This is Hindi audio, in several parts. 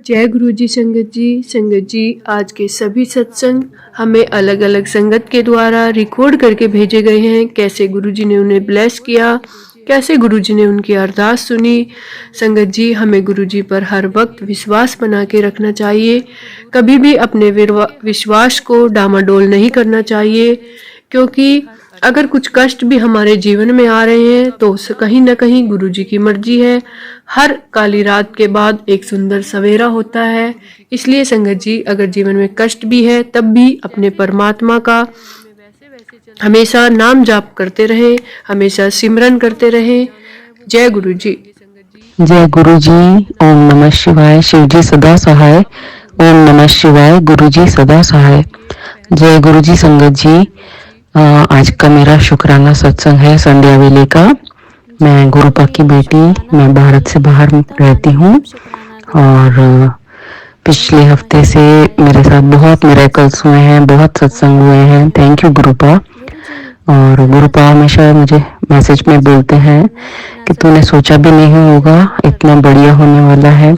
जय गुरु जी संगत जी आज के सभी सत्संग हमें अलग अलग संगत के द्वारा रिकॉर्ड करके भेजे गए हैं। कैसे गुरु जी ने उन्हें ब्लेस किया, कैसे गुरु जी ने उनकी अरदास सुनी। संगत जी, हमें गुरु जी पर हर वक्त विश्वास बना के रखना चाहिए। कभी भी अपने विश्वास को डामाडोल नहीं करना चाहिए, क्योंकि अगर कुछ कष्ट भी हमारे जीवन में आ रहे हैं तो कहीं ना कहीं गुरु जी की मर्जी है। हर काली रात के बाद एक सुंदर सवेरा होता है। इसलिए संगत जी, अगर जीवन में कष्ट भी है तब भी अपने परमात्मा का हमेशा नाम जाप करते रहे, हमेशा सिमरन करते रहे। जय गुरु जी। जय गुरु जी। ओम नमः शिवाय। शिव जी सदा सहाय। ओम नमः शिवाय। गुरु जी सदा सहाय। जय गुरु जी संगत जी। आज का मेरा शुक्राना सत्संग है संध्या वेले का। मैं गुरुपा की बेटी, मैं भारत से बाहर रहती हूँ और पिछले हफ्ते से मेरे साथ बहुत मिरेकल्स हुए हैं, बहुत सत्संग हुए हैं। Thank you गुरुपा। और गुरुपा हमेशा मुझे मैसेज में बोलते हैं कि तूने सोचा भी नहीं होगा इतना बढ़िया होने वाला है,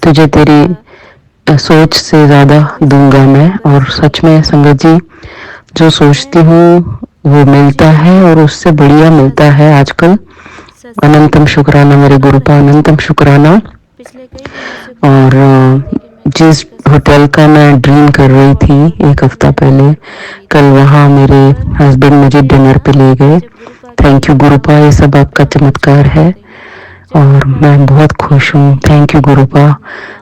तुझे तेरी सोच से ज़्यादा दूंगा मैं। और सच में संगत जी, जो सोचती हूँ वो मिलता है और उससे बढ़िया मिलता है आजकल। अनंतम शुक्राना मेरे गुरुपा, अनंतम शुक्राना। और जिस होटल का मैं ड्रीम कर रही थी एक हफ्ता पहले, कल वहाँ मेरे हस्बैंड मुझे डिनर पे ले गए। थैंक यू गुरुपा, ये सब आपका चमत्कार है और मैं बहुत खुश हूँ। Thank you गुरुपा।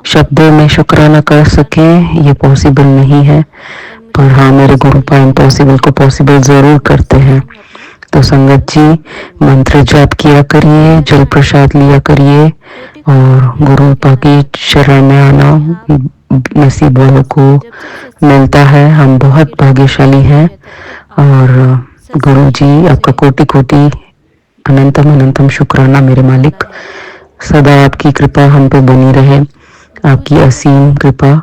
शब्दों में शुक्राना कर सकें ये पॉसिबल नहीं है, पर हाँ मेरे गुरुपा इम्पॉसिबल को पॉसिबल ज़रूर करते हैं। तो संगत जी, मंत्र जाप किया करिए, जल प्रसाद लिया करिए और गुरुपा की शरण में आना नसीब वालों को मिलता है। हम बहुत भाग्यशाली हैं और गुरु जी आपका कोटि कोटि अनंतम अनंतम शुक्राना मेरे मालिक। सदा आपकी कृपा हम पे बनी रहे, आपकी असीम कृपा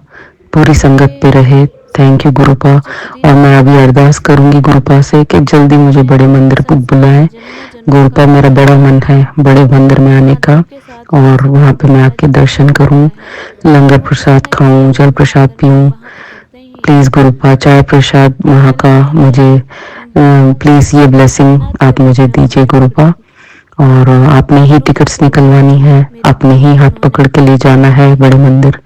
पूरी संगत पे रहे। Thank you गुरुपा। और मैं अभी अरदास करूंगी गुरुपा से कि जल्दी मुझे बड़े मंदिर बुलाएं। गुरुपा, मेरा बड़ा मन है बड़े मंदिर में आने का और वहाँ पे मैं आके दर्शन करूं, लंगर प्रसाद खाऊं, जल प्रसाद पीऊं। प्लीज़ गुरुपा, चाय प्रसाद वहाँ का मुझे प्लीज़ ये ब्लेसिंग आप मुझे दीजिए गुरुपा। और आपने ही टिकट्स निकलवानी है, आपने ही हाथ पकड़ के ले जाना है बड़े मंदिर।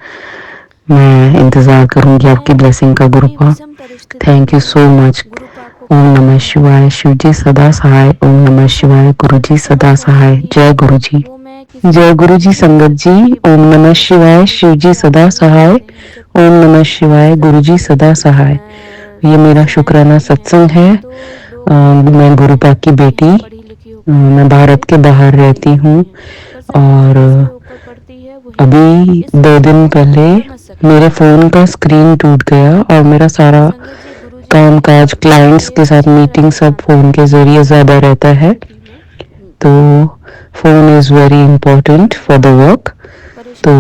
मैं इंतज़ार करूंगी आपकी ब्लेसिंग का गुरुपा। Thank you so much. ओम नमः शिवाय। शिव जी सदा सहाय। ओम नमः शिवाय। गुरु जी सदा सहाय। जय गुरु जी। जय गुरु जी संगत जी। ओम नमः शिवाय। शिव जी सदा सहाय। ओम नमः शिवाय। गुरु जी सदा सहाय। ये मेरा शुक्राना सत्संग है। मैं गुरुपा की बेटी, मैं भारत के बाहर रहती हूँ और अभी 2 दिन पहले मेरे फ़ोन का स्क्रीन टूट गया और मेरा सारा काम काज, क्लाइंट्स के साथ मीटिंग सब फ़ोन के ज़रिए ज़्यादा रहता है। तो phone is very important for the work. तो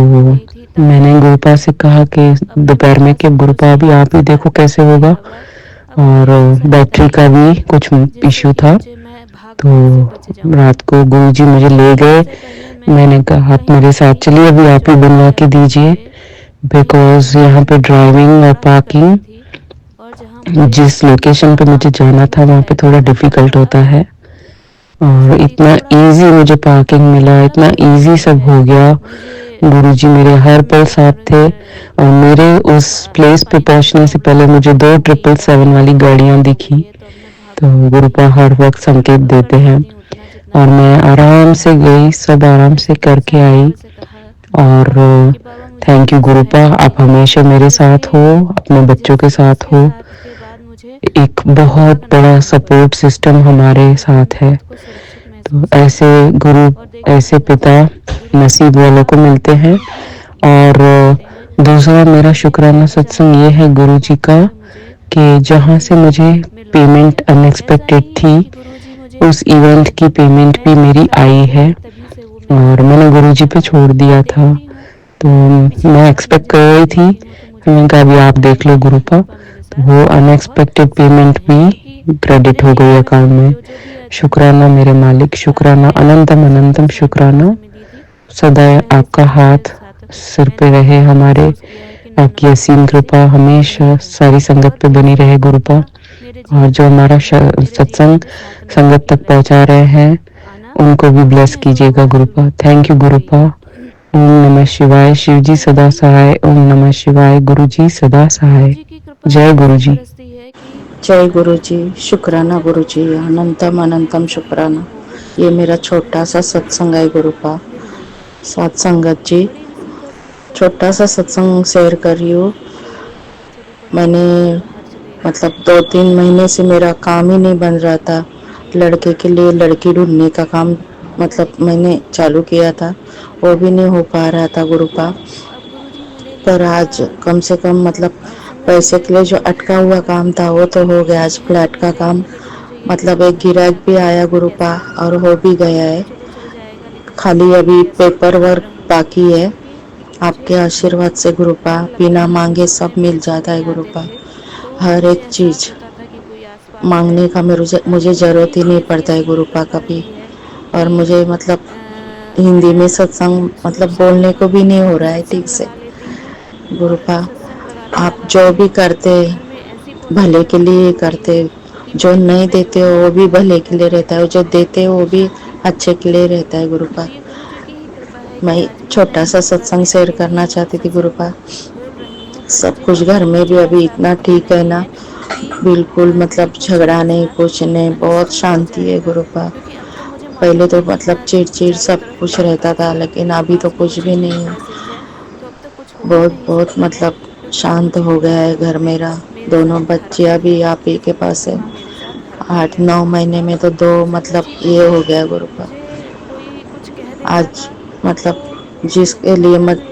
मैंने गुरुपा से कहा कि दोपहर में कि गुरुपा अभी आप ही देखो कैसे होगा, और बैटरी का भी कुछ इश्यू था। तो रात को गुरुजी मुझे ले गए। मैंने कहा आप मेरे साथ चलिए, अभी आप ही बनवा के दीजिए, बिकॉज यहाँ पे ड्राइविंग और पार्किंग जिस लोकेशन पे मुझे जाना था वहाँ पे थोड़ा डिफ़िकल्ट होता है। और इतना इजी मुझे पार्किंग मिला, इतना इजी सब हो गया। गुरुजी मेरे हर पल साथ थे और मेरे उस प्लेस पे पहुंचने से पहले मुझे 2 777 वाली गाड़ियां दिखी। तो गुरुपा हर वक्त संकेत देते हैं और मैं आराम से गई, सब आराम से करके आई। और थैंक यू गुरुपा, आप हमेशा मेरे साथ हो, अपने बच्चों के साथ हो। एक बहुत बड़ा सपोर्ट सिस्टम हमारे साथ है। तो ऐसे गुरु, ऐसे पिता नसीब वालों को मिलते हैं। और दूसरा मेरा शुक्राना सत्संग ये है गुरु जी का कि जहाँ से मुझे पेमेंट अनएक्सपेक्टेड थी, उस इवेंट की पेमेंट भी मेरी आई है और मैंने गुरु जी पे छोड़ दिया था। तो मैं एक्सपेक्ट कर रही थी, मैंने कहा अभी आप देख लो गुरुपा। तो वो अनएक्सपेक्टेड पेमेंट भी क्रेडिट हो गई अकाउंट में। शुक्राना मेरे मालिक, शुक्राना, अनंतम अनंतम शुक्राना। सदा आपका हाथ सिर पे रहे हमारे। आपकी असीम कृपा हमेशा सारी संगत पे बनी रहे गुरुपा। और जो हमारा सत्संग संगत तक पहुंचा रहे हैं उनको भी ब्लेस कीजिएगा गुरुपा। Thank you गुरुपा। ओम नमः शिवाय। शिव जी सदा सहाय। ओम नमः शिवाय। गुरु जी सदा सहाय। जय गुरु जी। जय गुरु जी। शुक्राना गुरु जी, अनंतम अनंतम शुक्राना। ये मेरा छोटा सा सत्संग है गुरुपा। सात संगत जी, छोटा सा सत्संग शेयर कर रही हूँ। मैंने मतलब 2-3 महीने से मेरा काम ही नहीं बन रहा था। लड़के के लिए लड़की ढूंढने का काम मतलब मैंने चालू किया था, वो भी नहीं हो पा रहा था गुरुपा। पर आज कम से कम मतलब पैसे के लिए जो अटका हुआ काम था वो तो हो गया। आज फ्लैट का काम मतलब एक गिराक भी आया गुरुपा और हो भी गया है। खाली अभी पेपर वर्क बाकी है। आपके आशीर्वाद से गुरुपा बिना मांगे सब मिल जाता है गुरुपा। हर एक चीज मांगने का मुझे जरूरत ही नहीं पड़ता है गुरुपा कभी। और मुझे मतलब हिंदी में सत्संग मतलब बोलने को भी नहीं हो रहा है ठीक से गुरुपा। आप जो भी करते भले के लिए करते, जो नहीं देते हो वो भी भले के लिए रहता है, जो देते हो वो भी अच्छे के लिए रहता है गुरुपा। मैं छोटा सा सत्संग शेयर करना चाहती थी गुरुपा। सब कुछ घर में भी अभी इतना ठीक है ना, बिल्कुल मतलब झगड़ा नहीं कुछ नहीं, बहुत शांति है गुरुपा। पहले तो मतलब चिड़ सब कुछ रहता था, लेकिन अभी तो कुछ भी नहीं है। बहुत बहुत मतलब शांत हो गया है घर मेरा। दोनों बच्चियां भी आप ही के पास है। 8-9 महीने में तो 2 मतलब ये हो गया गुरुपा। आज मतलब जिसके लिए मत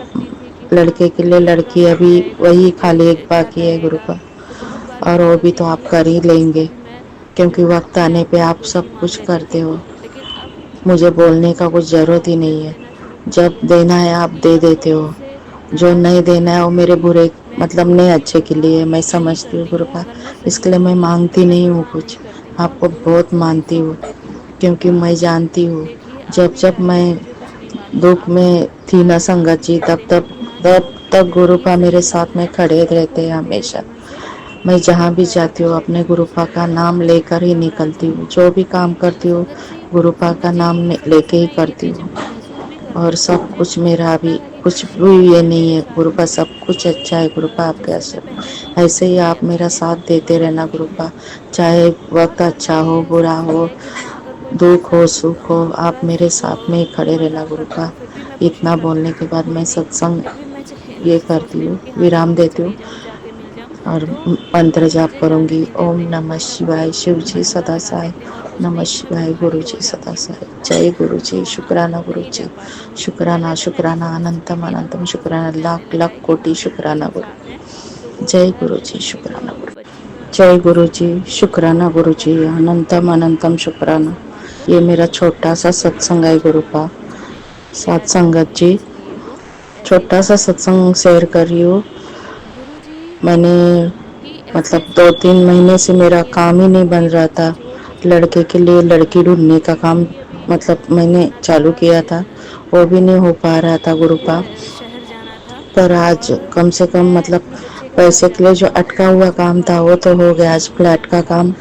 लड़के के लिए लड़की अभी वही खाली एक बाकी है गुरुपा। और वो भी तो आप कर ही लेंगे क्योंकि वक्त आने पे आप सब कुछ करते हो। मुझे बोलने का कुछ जरूरत ही नहीं है। जब देना है आप दे देते हो, जो नहीं देना है वो मेरे बुरे मतलब नहीं अच्छे के लिए मैं समझती हूँ गुरुपा। इसके लिए मैं मांगती नहीं हूँ कुछ, आपको बहुत मानती हूँ क्योंकि मैं जानती हूँ जब जब मैं दुख में थी ना संगत जी, तब तक गुरुपा मेरे साथ में खड़े रहते हैं हमेशा। मैं जहाँ भी जाती हूँ अपने गुरुपा का नाम लेकर ही निकलती हूँ। जो भी काम करती हूँ गुरुपा का नाम लेके ही करती हूँ। और सब कुछ मेरा अभी कुछ भी ये नहीं है गुरुपा, सब कुछ अच्छा है गुरुपा आपके आशीर्वाद। ऐसे ही आप मेरा साथ देते रहना गुरुपा, चाहे वक्त अच्छा हो बुरा हो, दुख हो सुख हो, आप मेरे साथ में ही खड़े रहना गुरुपा। इतना बोलने के बाद मैं सत्संग ये करती हूँ, विराम देती हूँ और मंत्र जाप करूंगी। ओम नमः शिवाय। शिव जी सदा सहाय। नमः शिवाय। गुरु जी सदा सहाय। जय गुरु जी। शुक्राना गुरु जी। शुक्राना शुक्राना अनंतम अनंतम शुक्राना, लाख लाख कोटि शुक्राना गुरु। जय गुरु जी। शुक्राना गुरु। जय गुरु जी। शुक्राना गुरु जी, अनंतम अनंतम शुक्राना। ये मेरा छोटा सा सत्संग है गुरुपा। सात संगत जी, छोटा सा सत्संग शेयर कर रही हूँ। मैंने मतलब 2-3 महीने से मेरा काम ही नहीं बन रहा था। लड़के के लिए लड़की ढूंढने का काम मतलब मैंने चालू किया था, वो भी नहीं हो पा रहा था गुरुपा। पर आज कम से कम मतलब पैसे के लिए जो अटका हुआ काम था वो तो हो गया। आज फ्लैट का काम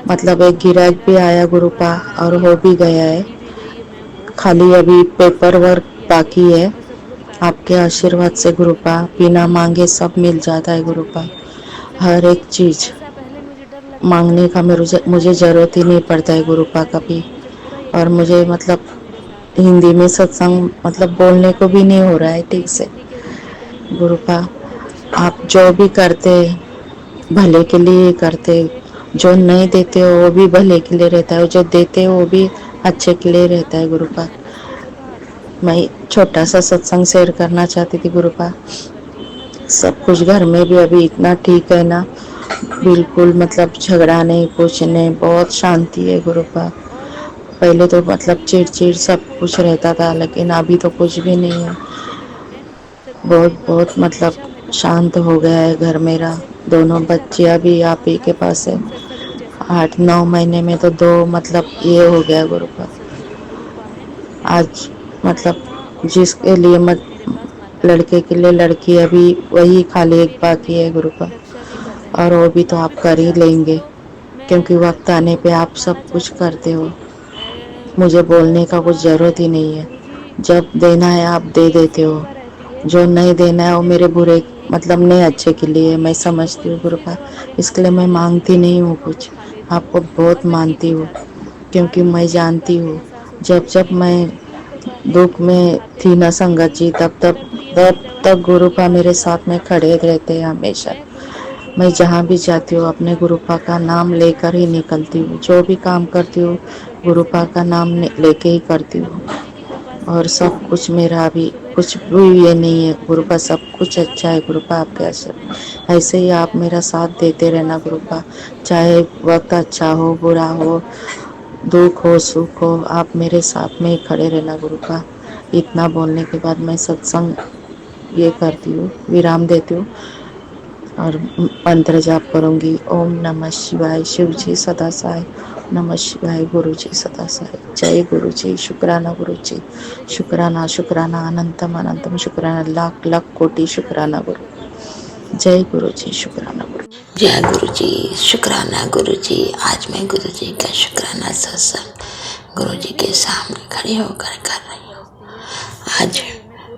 मतलब एक गिराक भी आया गुरुपा और हो भी गया है। खाली अभी पेपर वर्क बाकी है। आपके आशीर्वाद से गुरुपा बिना मांगे सब मिल जाता है गुरुपा। हर एक चीज मांगने का मुझे जरूरत ही नहीं पड़ता है गुरुपा कभी। और मुझे मतलब हिंदी में सत्संग मतलब बोलने को भी नहीं हो रहा है ठीक से गुरुपा। आप जो भी करते भले के लिए करते, जो नहीं देते हो वो भी भले के लिए रहता है, जो देते हो वो भी अच्छे के लिए रहता है गुरुपा। मैं छोटा सा सत्संग शेयर करना चाहती थी गुरुपा। सब कुछ घर में भी अभी इतना ठीक है ना, बिल्कुल मतलब झगड़ा नहीं कुछ नहीं, बहुत शांति है गुरुपा। पहले तो मतलब चिड़ सब कुछ रहता था, लेकिन अभी तो कुछ भी नहीं है। बहुत बहुत मतलब शांत हो गया है घर मेरा। दोनों बच्चियां भी आप ही के पास है। 8-9 महीने में तो 2 मतलब ये हो गया गुरुपा। आज मतलब जिसके लिए लड़के के लिए लड़की अभी वही खाली एक बाकी है गुरुपा, और वो भी तो आप कर ही लेंगे, क्योंकि वक्त आने पे आप सब कुछ करते हो। मुझे बोलने का कुछ ज़रूरत ही नहीं है, जब देना है आप दे देते हो, जो नहीं देना है वो मेरे बुरे मतलब नहीं अच्छे के लिए मैं समझती हूँ गुरुपा। इसके लिए मैं मांगती नहीं हूँ कुछ, आपको बहुत मानती हूँ, क्योंकि मैं जानती हूँ जब जब मैं दुख में थी ना संगत जी, तब गुरुपा मेरे साथ में खड़े रहते हैं हमेशा। मैं जहाँ भी जाती हूँ अपने गुरुपा का नाम लेकर ही निकलती हूँ, जो भी काम करती हूँ गुरुपा का नाम लेके ही करती हूँ। और सब कुछ मेरा अभी कुछ भी ये नहीं है गुरुपा, सब कुछ अच्छा है गुरुपा आपके आशीर्वाद। ऐसे ही आप मेरा साथ देते रहना गुरुपा, चाहे वक्त अच्छा हो बुरा हो, दुख हो सुख हो, आप मेरे साथ में ही खड़े रहना गुरुपा। इतना बोलने के बाद मैं सत्संग ये करती हूँ, विराम देती हूँ और मंत्र जाप करूंगी। ओम नमः शिवाय, शिव जी सदा सहाय। नमः शिवाय, गुरु जी सदा सहाय। जय गुरु जी, शुक्राना गुरु जी, शुक्राना शुक्राना, अनंतम अनंतम शुक्राना, लाख लाख कोटि शुक्राना गुरु। जय गुरु जी, शुक्राना गुरु। जय गुरु जी, शुक्राना गुरु जी। आज मैं गुरु जी का शुक्राना सत्संग गुरु जी के सामने खड़ी होकर कर रही हूँ। आज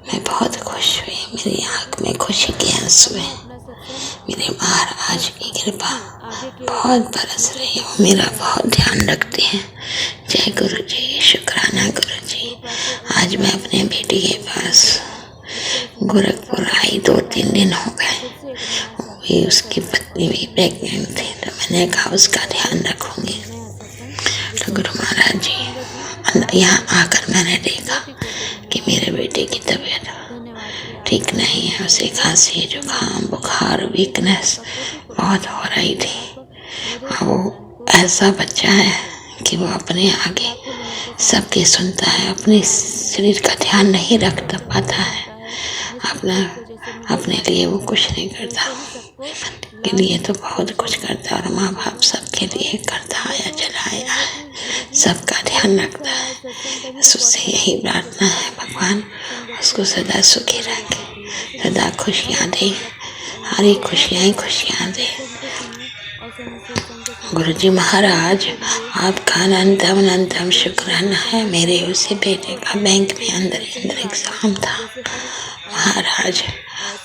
मैं बहुत खुश हुई, मेरी आंख में खुशी के आंसू हैं। मेरे महाराज की कृपा बहुत बरस रही है, मेरा बहुत ध्यान रखते हैं। जय गुरु जी, शुक्राना गुरु जी। आज मैं अपने बेटी के पास गोरखपुर आई, 2-3 दिन हो गए। भी उसकी पत्नी भी प्रेग्नेंट थी, तो मैंने कहा उसका ध्यान रखूंगी। तो गुरु महाराज जी यहाँ आकर मैंने देखा कि मेरे बेटे की तबीयत ठीक नहीं है, उसे खांसी जुकाम बुखार वीकनेस बहुत हो रही थी। और वो ऐसा बच्चा है कि वो अपने आगे सबके सुनता है, अपने शरीर का ध्यान नहीं रख पाता है, अपने लिए वो कुछ नहीं करता, के लिए तो बहुत कुछ करता है और माँ बाप सबके लिए करता आया चलाया है, सबका ध्यान रखता है। उससे यही प्रार्थना है भगवान उसको सदा सुखी रखे, सदा खुशियाँ दे, हरी खुशियाँ ही खुशियाँ दे। गुरु जी महाराज आपका अनंतम अनंतम शुक्राना है। मेरे उसी बेटे का बैंक में अंदर एग्जाम था महाराज,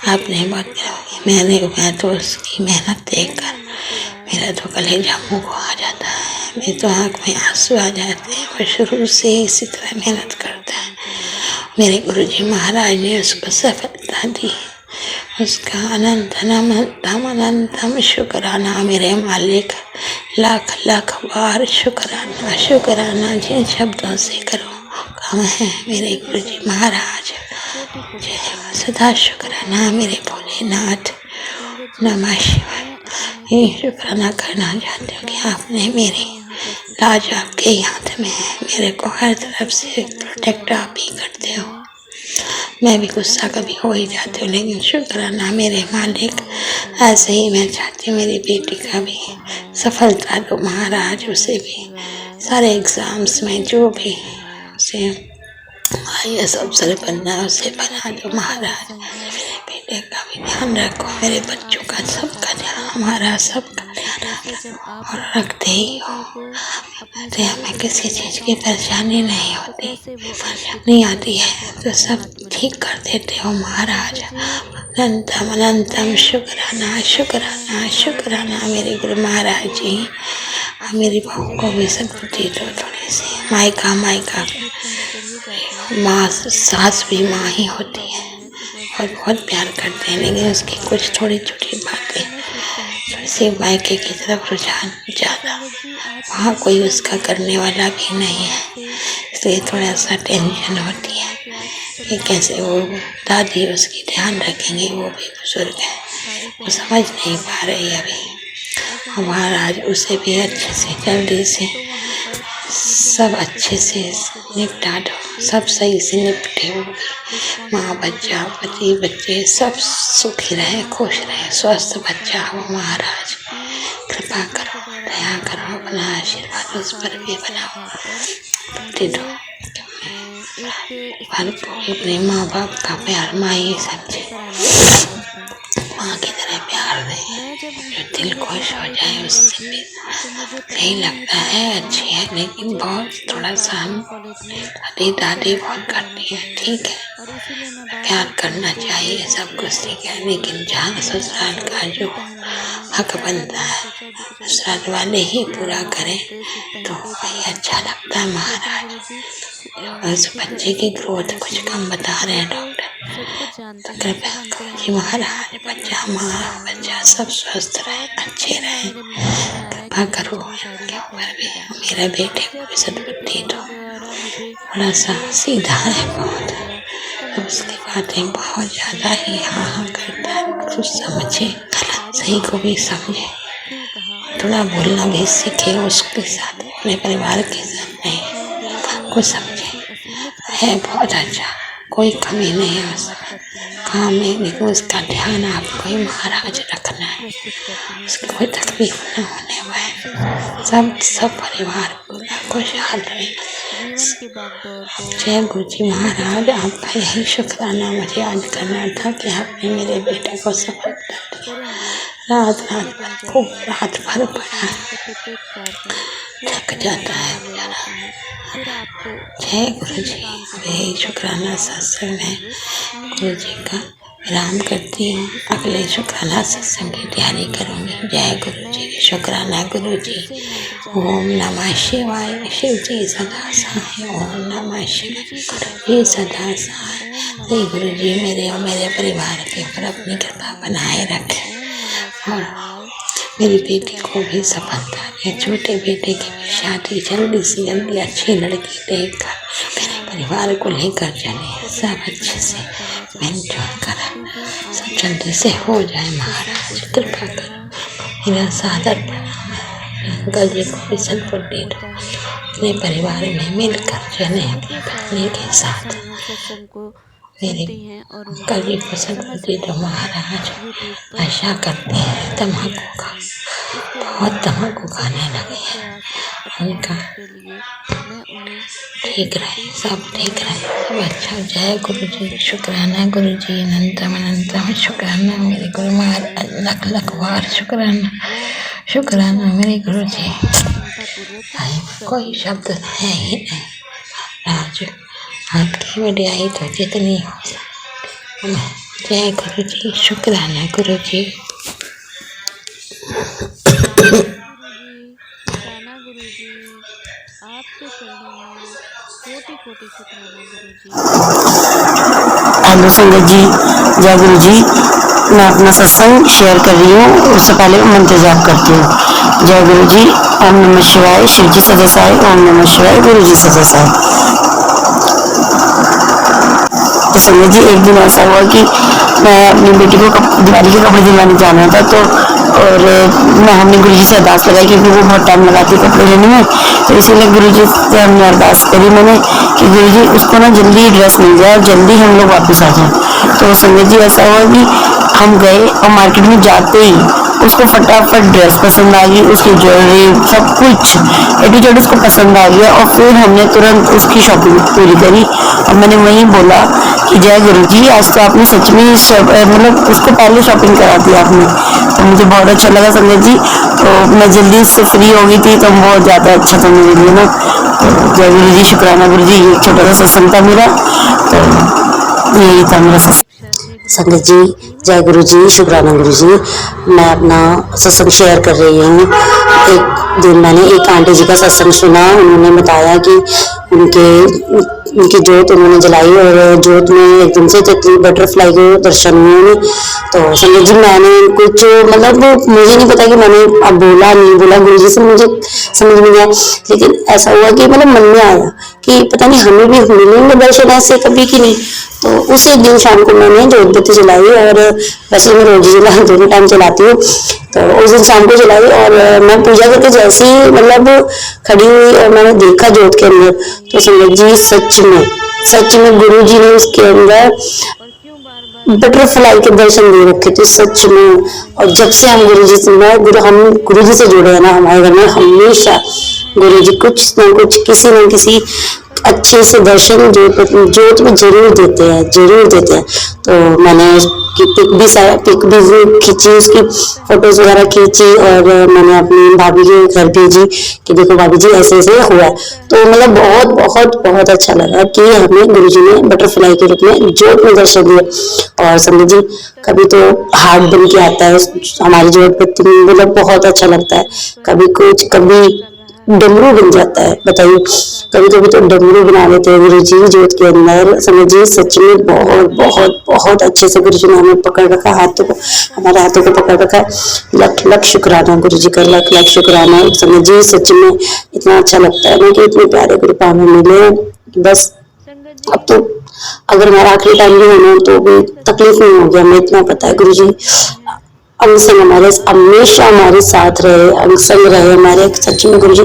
आपने मैं तो उसकी मेहनत देखकर मेरा तो कलेजा मुँह को आ जाता है, मेरी तो आँख में आंसू आ जाते हैं। वो शुरू से इसी तरह मेहनत करता है। मेरे गुरु जी महाराज ने उसको सफलता दी, उसका अनंतम अनंतम शुक्राना मेरे मालिक, लाख लाख बार शुक्राना शुक्राना। जिन शब्दों से करो कम है मेरे गुरु जी महाराज। जय सदा शुक्राना मेरे भोलेनाथ। नमः शिवाय। ये शुक्राना करना चाहते हो कि आपने मेरी लाज आपके हाथ में है, मेरे को हर तरफ से प्रोटेक्ट आप ही करते हो। मैं भी गुस्सा कभी हो ही जाती हूँ, लेकिन शुक्राना मेरे मालिक। ऐसे ही मैं चाहती हूँ मेरी बेटी का भी सफलता दो महाराज, उसे भी सारे एग्ज़ाम्स में जो भी उसे IAS अफसर बनना है उसे बना दो महाराज। बेटे का भी ध्यान रखो, मेरे बच्चों का सबका ध्यान, हमारा सबका ध्यान और रखते ही हो। हमें किसी चीज़ की परेशानी नहीं होती, परेशानी आती है तो सब ठीक कर देते हो महाराज। अनंतम अनंतम शुक्राना शुक्राना शुक्राना मेरे गुरु महाराज जी। मेरी बहू को भी सद्बुद्धि दो थोड़ी सी, मायका माँ सास भी माँ ही होती है और बहुत प्यार करते हैं, लेकिन उसकी कुछ थोड़ी छोटी बातें थोड़ी सी मायके की तरफ रुझान ज़्यादा, वहाँ कोई उसका करने वाला भी नहीं है, इसलिए थोड़ा सा टेंशन होती है कि कैसे वो दादी उसकी ध्यान रखेंगी। वो भी बुजुर्ग है, वो समझ नहीं पा रही अभी। महाराज उसे भी अच्छे से जल्दी से सब अच्छे से निपटा दो, सब सही से निपटे हो, माँ बच्चा पति बच्चे सब सुखी रहे खुश रहे, स्वस्थ बच्चा हो महाराज। कृपा करो दया करो, अपना आशीर्वाद उस पर भी बनाओ दे दो। भरपूर अपने माँ बाप का प्यार माँ ही समझे, माँ की तरह प्यार दे, जो दिल खुश हो जाए उससे भी यही लगता है अच्छी है। लेकिन बहुत थोड़ा सा हम दादी दादी बहुत करती है, ठीक है, प्यार करना चाहिए, सब कुछ ठीक है, लेकिन जहाँ ससुराल का जो हक बनता है ससुराल वाले ही पूरा करें तो वही अच्छा लगता है महाराज। उस बच्चे की ग्रोथ कुछ कम बता रहे हैं डॉक्टर, तो कृपया जी महाराज बच्चा हमारा बच्चा सब स्वस्थ रहे, अच्छे रहे, कृपा करो उनके ऊपर भी। मेरे बेटे को भी सद्बुद्धि दो, बड़ा सा सीधा है बहुत, तो उसकी बातें बहुत ज़्यादा ही हाँ हाँ करता है, कुछ समझे गलत सही को भी समझे, थोड़ा बोलना भी सीखे उसके साथ, अपने परिवार के साथ नहीं कुछ समझे, है बहुत अच्छा, कोई कमी नहीं है उसमें काम में, लेकिन उसका ध्यान आपको ही महाराज रखना है, उसकी कोई तकलीफ न होने पाए, सब परिवार पूरा खुशहाल रहे। जय गुरु जी महाराज, आपका यही शुक्राना मुझे आज करना था कि आपने मेरे बेटे को सफलता दी। रात भर खूब रात भर पड़ा, थक जाता है बेचारा। जय गुरु जी, यही शुक्राना सत्संग है, गुरु जी का विराम करती हूँ, अगले शुक्राना सत्संग की तैयारी करूँगी। जय गुरु जी, शुक्राना गुरु जी। ओम नमः शिवाय, शिव जी सदा सहाय, ओम नमः शिवाय, गुरु जी सदा सहाय। जय गुरु जी मेरे और मेरे परिवार के ऊपर अपनी कृपा बनाए रखें और मेरी बेटी को भी सफलता दे, छोटे बेटे की भी शादी जल्दी से जल्दी अच्छी लड़की देखकर मेरे परिवार को लेकर चले, सब अच्छे से मिलजुल कर सब जल्दी से हो जाए महाराज, कृपा करो। मेरा सादर प्रणाम है, अंकल जी को भी सद्बुद्धि दो, अपने परिवार में मिलकर चले अपनी पत्नी के साथ, मेरे अंकल जी को सद्बुद्धि दो महाराज। नशा करते हैं, तम्बाकू का बहुत तम्बाकू खाने लगे हैं, उनका ठीक रहे, सब ठीक रहे, सब अच्छा। जय गुरु जी, शुक्राना गुरु जी, अनंतम अनंतम शुक्राना मेरे गुरु महाराज, लख लख बार शुक्राना, शुक्राना मेरे गुरु जी। कोई शब्द है ही नहीं राज, आपकी वड्याई तो जितनी हो सकती। जय गुरु जी, शुक्राना गुरु जी। हेलो संगत जी, जय गुरु जी। मैं अपना सत्संग शेयर कर रही हूँ, उससे पहले मंत्र जाप करती हूँ। जय गुरु जी, ओम नमः शिवाय, शिव जी सदा सहाय, ओम नमः शिवाय, गुरु जी सदा सहाय। तो संगत जी, एक दिन ऐसा हुआ कि मैं अपनी बेटी को दिवाली के कपड़े दिलाने जाना था, तो और हमने गुरु जी से अरदास लगाई क्योंकि वो बहुत टाइम लगाती है कपड़े लेने में, तो इसीलिए गुरु जी से हमने अरदास करी मैंने कि गुरु जी उसको ना जल्दी ड्रेस मिल जाए और जल्दी हम लोग वापस आ जाएं। तो संगत जी ऐसा हुआ कि हम गए और मार्केट में जाते ही उसको फटाफट ड्रेस पसंद आ गई, उसकी ज्वेलरी सब कुछ एटीट्यूड उसको पसंद आ गया, और फिर हमने तुरंत उसकी शॉपिंग पूरी करी। और मैंने वहीं बोला कि जय गुरु जी, आज तो आपने सच में मतलब उसको पहले शॉपिंग करा दी आपने, तो मुझे बहुत अच्छा लगा संगत जी। तो मैं जल्दी उससे फ्री हो गई थी, तो बहुत ज़्यादा अच्छा था मेरे लिए ना। तो जय गुरु जी, शुक्राना गुरु जी। ये छोटा सा सत्संग था मेरा, तो यही था मेरा सत्संग। संगत जी, जय गुरु जी, शुक्राना गुरु जी। मैं अपना सत्संग शेयर कर रही हूँ। एक दिन मैंने एक आंटी जी का सत्संग सुना, उन्होंने बताया कि उनकी जोत उन्होंने जलाई और जोत में एकदम से तितली बटरफ्लाई के दर्शन हुए। तो संगत जी, मैंने कुछ मतलब मुझे नहीं पता कि मैंने अब बोला नहीं बोला, गुरु जी से मुझे समझ नहीं आया, लेकिन ऐसा हुआ कि मतलब मन में आया कि पता नहीं हमें भी मिलेंगे दर्शन ऐसे कभी कि नहीं। तो उसी दिन शाम को मैंने जोत बत्ती जलाई, और वैसे मैं रोज ही दोनों टाइम जलाती हूँ, तो उस दिन शाम को जलाई। और मैं पूजा करके जैसे ही मतलब खड़ी हुई और मैंने देखा जोत के अंदर, तो संगत जी सच में गुरु जी ने उसके अंदर बटरफ्लाई के दर्शन दे रखे थे सच में। और जब से हम गुरु जी से जुड़े हैं ना, हमारे घर में हमेशा गुरु जी कुछ न कुछ किसी न किसी अच्छे से दर्शन जोत में जरूर देते हैं, जरूर देते हैं। तो मैंने पिक भी खींची, उसकी फोटोज वगैरह खींची और मैंने अपनी भाभी के घर भेजी कि देखो भाभी जी ऐसे ऐसे हुआ है। तो मतलब बहुत बहुत बहुत अच्छा लगा कि हमें गुरुजी ने बटरफ्लाई के रूप में जोत में दर्शन दिए। और संगत जी कभी तो हार्ट बन के आता है हमारी जोत पत्ती में, मतलब बहुत अच्छा लगता है। कभी कुछ, कभी डमरू बन जाता है, बताइए। कभी कभी तो डमरू बना लेते हैं गुरु जी जोत के अंदर। समझिए सच में बहुत बहुत बहुत अच्छे से गुरु जी ने हमें पकड़ रखा, हाथों को, हमारे हाथों को पकड़ रखा है। लख लख शुक्राना गुरु जी का, लख लख शुक्राना। समझिए सच में इतना अच्छा लगता है ना कि इतने प्यारे गुरु हमें मिले। बस अब तो अगर हमारा आखिरी टाइम भी होना तो भी तकलीफ नहीं होगी, हमें इतना पता है गुरु जी अंग संग हमारे हमेशा हमारे साथ रहे, अंग संग रहे हमारे। सच में गुरु जी,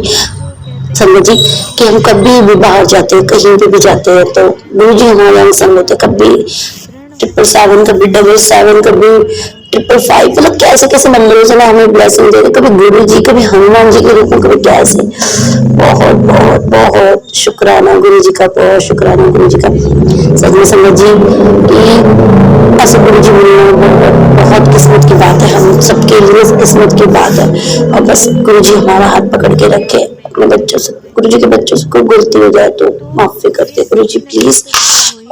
संगत जी, कि हम कभी भी बाहर जाते हैं, कहीं पे भी जाते हैं तो गुरु जी हमारे अंग संग होते। कभी 777, कभी 777, कभी 555, मतलब कैसे कैसे नंबरों से ना हमें ब्लेसिंग दे रहे, कभी गुरु जी, कभी हनुमान जी के रूप में, कभी कैसे। बहुत बहुत बहुत शुक्राना गुरु जी का, बहुत शुक्राना गुरु जी का। सच में संगत जी कि ऐसे गुरु जी मिलना बहुत बहुत किस्मत की बात है, हम सबके लिए किस्मत की बात है। और बस गुरु जी हमारा हाथ पकड़ के रखे अपने बच्चों से। गुरु जी के बच्चों से कोई गलती हो जाए तो माफी कर दे गुरु जी प्लीज।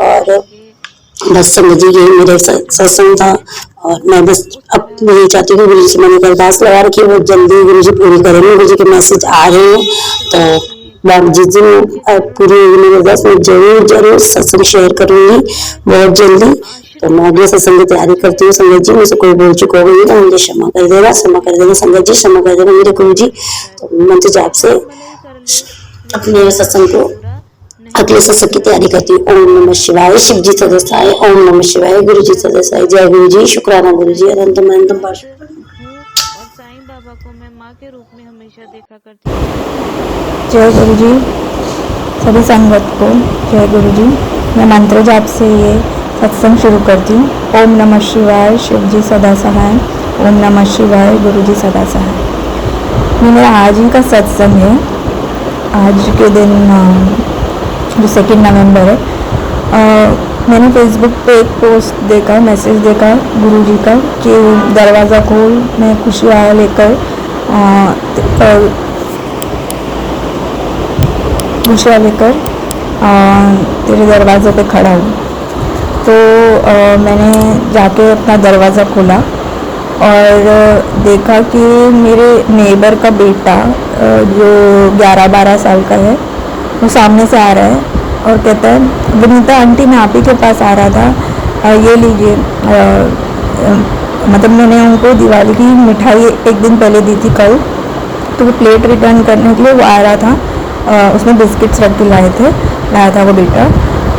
और बस समझिए यही मेरे सत्संग था। और मैं बस अब यही चाहती हूँ गुरु जी से मैंने अरदास लगा रखी है, वो जल्दी गुरु जी पूरी करेंगे। गुरु जी के मैसेज आ रहे हैं तो जिस दिन पूरी होगी मेरी अरदास, मैं जरूर जरूर सत्संग शेयर करूंगी बहुत जल्दी। तो मैं अगले सत्संग की तैयारी करती हूँ। संगत जी मुझसे कोई बोल चुका होगी तो मुझे क्षमा कर देना, क्षमा कर देना संगत जी, क्षमा कर देना मेरे गुरु जी। तो मंत्र जाप से अपने सत्संग को, अगले सत्संग की तैयारी करती हूँ। ओम नमः शिवाय, शिव जी सदस्याय, ओम नमः शिवाय, गुरु जी सदस्याय। जय गुरु जी, शुक्राना गुरु जी, अनंतम अनंतम और साईं बाबा को मैं माँ के रूप में हमेशा देखा करती हूँ। जय गुरु जी सभी संगत को, जय गुरु जी। मैं मंत्र जाप से ये सत्संग शुरू करती हूँ। ओम नमः शिवाय, शिव जी सदा सहाय, ओम नमः शिवाय, गुरु जी सदा सहाय। ये मेरा आज ही का सत्संग है। आज के दिन जो 2 नवंबर है, मैंने फेसबुक पे एक पोस्ट देखा, मैसेज देखा गुरु जी का कि दरवाज़ा खोल, मैं खुशियाँ लेकर तेरे दरवाज़े पे खड़ा हूँ। तो मैंने जाके अपना दरवाज़ा खोला और देखा कि मेरे नेबर का बेटा जो 11-12 साल का है वो सामने से आ रहा है और कहता है विनीता आंटी मैं आप ही के पास आ रहा था, ये लीजिए। मतलब मैंने उनको दिवाली की मिठाई एक दिन पहले दी थी कल, तो वो प्लेट रिटर्न करने के लिए वो आ रहा था। उसमें बिस्किट्स रख के लाया था वो बेटा।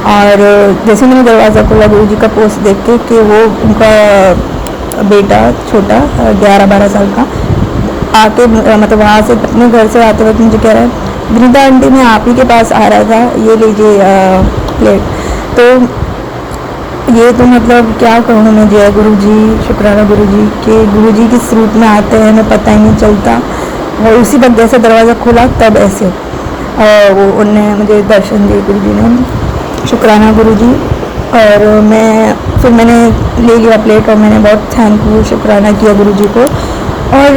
और जैसे मैंने दरवाज़ा खोला गुरु जी का पोस्ट देख के कि वो उनका बेटा छोटा 11-12 साल का आके मतलब वहाँ से अपने घर से आते वक्त मुझे कह रहा है विनीता आंटी मैं आप ही के पास आ रहा था, ये लीजिए प्लेट। तो ये तो मतलब क्या कहूँ मैं, जय गुरु जी, शुक्राना गुरु जी कि गुरु जी किस रूप में आते हैं हमें पता ही नहीं चलता। और उसी वक्त जैसे दरवाज़ा खोला तब ऐसे वो उनने मुझे दर्शन दिए गुरु जी ने, शुक्राना गुरु जी। और मैंने ले लिया प्लेट और मैंने बहुत थैंकफुल शुक्राना किया गुरु जी को। और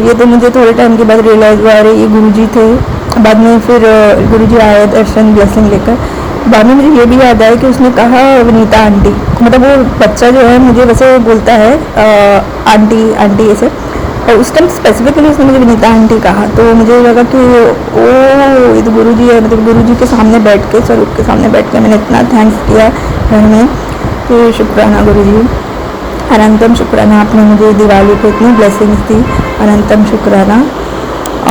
ये तो मुझे थोड़े टाइम के बाद रियलाइज़ हुआ अरे ये गुरु जी थे। बाद में फिर गुरु जी आए दर्शन ब्लेसिंग लेकर। बाद में मुझे ये भी याद आया कि उसने कहा विनीता आंटी, मतलब वो बच्चा जो है मुझे वैसे बोलता है आंटी आंटी ऐसे, और उस टाइम स्पेसिफिकली उसने मुझे विनीता आंटी कहा। तो मुझे लगा कि ओ ये तो गुरु जी है। मतलब गुरु जी के सामने बैठ के, स्वरूप के सामने बैठ के मैंने इतना थैंक्स किया घर में। तो शुक्राना गुरु जी, अनंतम शुक्राना, आपने मुझे दिवाली को इतनी ब्लेसिंग्स दी, अनंतम शुक्राना।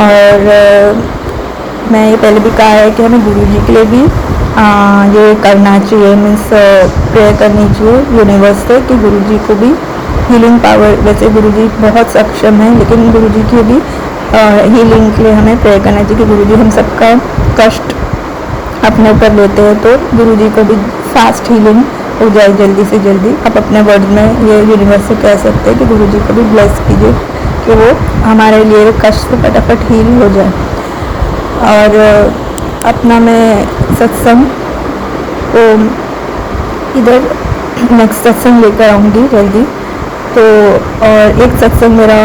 और मैं ये पहले भी कहा है कि हमें गुरु जी के लिए भी ये करना चाहिए, मीन्स प्रेयर करनी चाहिए यूनिवर्स से कि गुरु जी को भी हीलिंग पावर, वैसे गुरु जी बहुत सक्षम है लेकिन गुरु जी की भी हीलिंग के लिए हमें प्रेयर करना चाहिए कि गुरु जी हम सबका कष्ट अपने ऊपर लेते हैं तो गुरु जी को भी फास्ट हीलिंग हो जाए जल्दी से जल्दी। आप अपने वर्ड में ये यूनिवर्स से कह सकते हैं कि गुरु जी को भी ब्लेस कीजिए कि वो हमारे लिए कष्ट से फटाफट हील हो जाए। और अपना मैं सत्संग को इधर नेक्स्ट सत्संग लेकर आऊँगी जल्दी। तो और एक सत्संग मेरा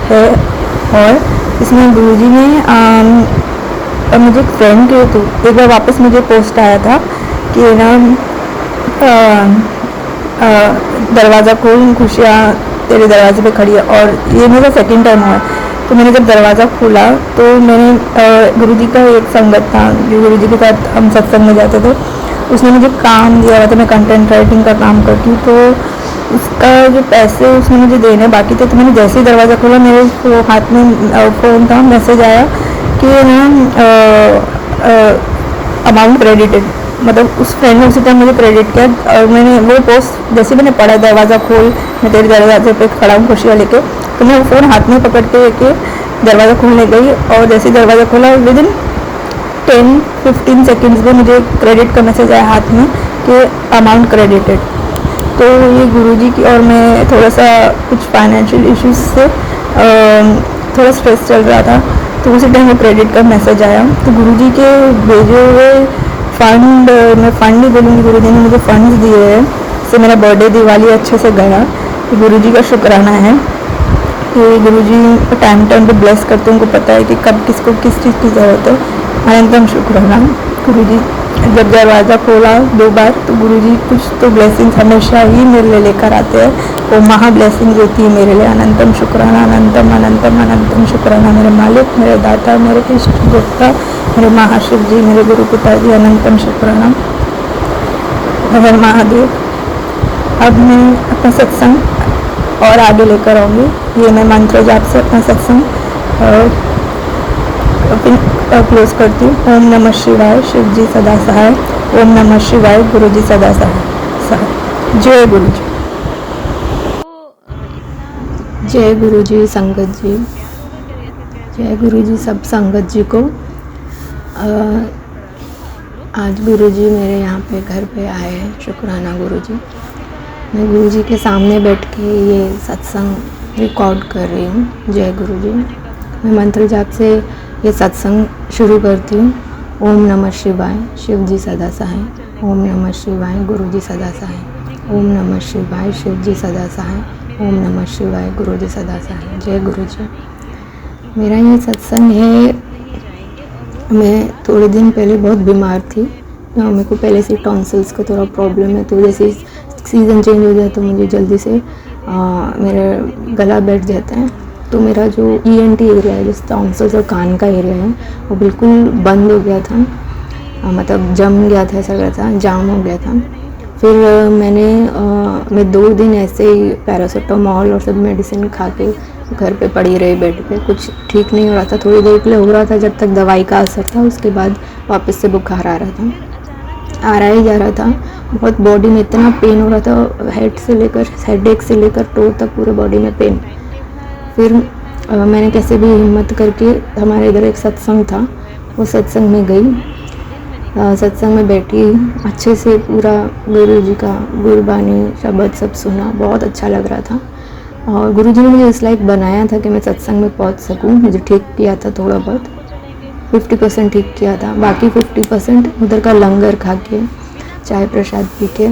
है और इसमें गुरुजी ने मुझे एक फ्रेंड के थ्रू एक बार वापस मुझे पोस्ट आया था कि ना दरवाज़ा खोल, खुशियाँ तेरे दरवाजे पे खड़ी है। और ये मेरा सेकंड टाइम हुआ है। तो मैंने जब दरवाज़ा खोला तो मैंने गुरुजी का एक संगत था जो गुरुजी के साथ हम सत्संग में जाते थे, उसने मुझे काम दिया हुआ था। मैं कंटेंट राइटिंग का काम करती हूँ, तो उसका जो पैसे उसने मुझे देने बाकी थे। तो मैंने जैसे ही दरवाज़ा खोला मेरे हाथ में फ़ोन था, मैसेज आया कि ना अमाउंट क्रेडिटेड, मतलब उस फ्रेंड ने उसी टाइम मुझे क्रेडिट किया। और मैंने वो पोस्ट जैसे मैंने पढ़ा, दरवाज़ा खोल मैं तेरे दरवाजे पे खड़ा हूँ खुशियाँ लेके, तो मैं वो फ़ोन हाथ में पकड़ के लेके दरवाज़ा खोलने गई। और जैसे ही दरवाज़ा खोला विदिन 10-15 सेकेंड्स में मुझे क्रेडिट का मैसेज आया हाथ में कि अमाउंट क्रेडिटेड। तो ये गुरुजी की, और मैं थोड़ा सा कुछ फाइनेंशियल इश्यूज से थोड़ा स्ट्रेस चल रहा था, तो उसी टाइम वो क्रेडिट का मैसेज आया। तो गुरुजी के भेजे हुए फंड, मैं फंड नहीं बोलूँगी, गुरुजी ने मुझे फंड्स दिए हैं, इससे मेरा बर्थडे दिवाली अच्छे से गया। तो गुरुजी का शुक्राना है कि गुरुजी टाइम टाइम पे ब्लेस करते हैं, उनको पता है कि कब किसको किस चीज़ की ज़रूरत है। अनंतम शुक्राना गुरुजी। जब दरवाज़ा खोला 2 बार तो गुरुजी कुछ तो ब्लेसिंग्स हमेशा ही मेरे लिए लेकर आते हैं, वो महा ब्लेसिंग्स होती है मेरे लिए। अनंतम शुक्राना, अनंतम अनंतम अनंतम शुक्राना मेरे मालिक, मेरे दाता, मेरे इष्ट देवता, मेरे महाशिव जी, मेरे गुरु पिताजी, अनंतम शुक्राना। हर महादेव। अब मैं अपना सत्संग और आगे लेकर आऊँगी। ये मैं मंत्र जाप से अपना सत्संग क्लोज करती हूँ। ओम नमः शिवाय, शिव जी सदा सहाय। ओम नमः शिवाय, गुरु जी सदा सहाय। जय गुरु जी। जय गुरु जी, संगत जी, जय गुरु जी, सब संगत जी को। आज गुरु जी मेरे यहाँ पे घर पे आए हैं, शुक्राना गुरु जी। मैं गुरु जी के सामने बैठ के ये सत्संग रिकॉर्ड कर रही हूँ। जय गुरु जी। मैं मंत्र जाप से ये सत्संग शुरू करती हूँ। ओम नमः शिवाय, शिव जी सदा सहाय। ओम नमः शिवाय, गुरु जी सदा सहाय। ओम नमः शिवाय, शिव जी सदा सहाय। ओम नमः शिवाय, गुरु जी सदा सहाय। जय गुरु जी। मेरा ये सत्संग है, मैं थोड़े दिन पहले बहुत बीमार थी। मेरे को पहले से टॉन्सिल्स का थोड़ा प्रॉब्लम है, तो जैसे सीज़न चेंज हो जाए तो मुझे जल्दी से मेरा गला बैठ जाता है। तो मेरा जो ENT एरिया है, जिस टॉन्सिल्स और कान का एरिया है, वो बिल्कुल बंद हो गया था, मतलब जम गया था, ऐसा लगा था, जाम हो गया था। फिर मैं 2 दिन ऐसे ही पैरासीटामोल और सब मेडिसिन खा के घर पे पड़ी रही बेड पे। कुछ ठीक नहीं हो रहा था, थोड़ी देर के लिए हो रहा था जब तक दवाई का असर था, उसके बाद वापस से बुखार आ रहा था, आ रहा ही जा रहा था। बहुत बॉडी में इतना पेन हो रहा था, हेडेक से लेकर टो तक पूरे बॉडी में पेन। फिर मैंने कैसे भी हिम्मत करके, हमारे इधर एक सत्संग था, वो सत्संग में गई। सत्संग में बैठी, अच्छे से पूरा गुरु जी का गुरबानी शब्द सब सुना, बहुत अच्छा लग रहा था। और गुरु जी ने मुझे इस लायक बनाया था कि मैं सत्संग में पहुंच सकूं। मुझे ठीक किया था, थोड़ा बहुत 50% ठीक किया था, बाकी 50% उधर का लंगर खा के, चाय प्रसाद पी के,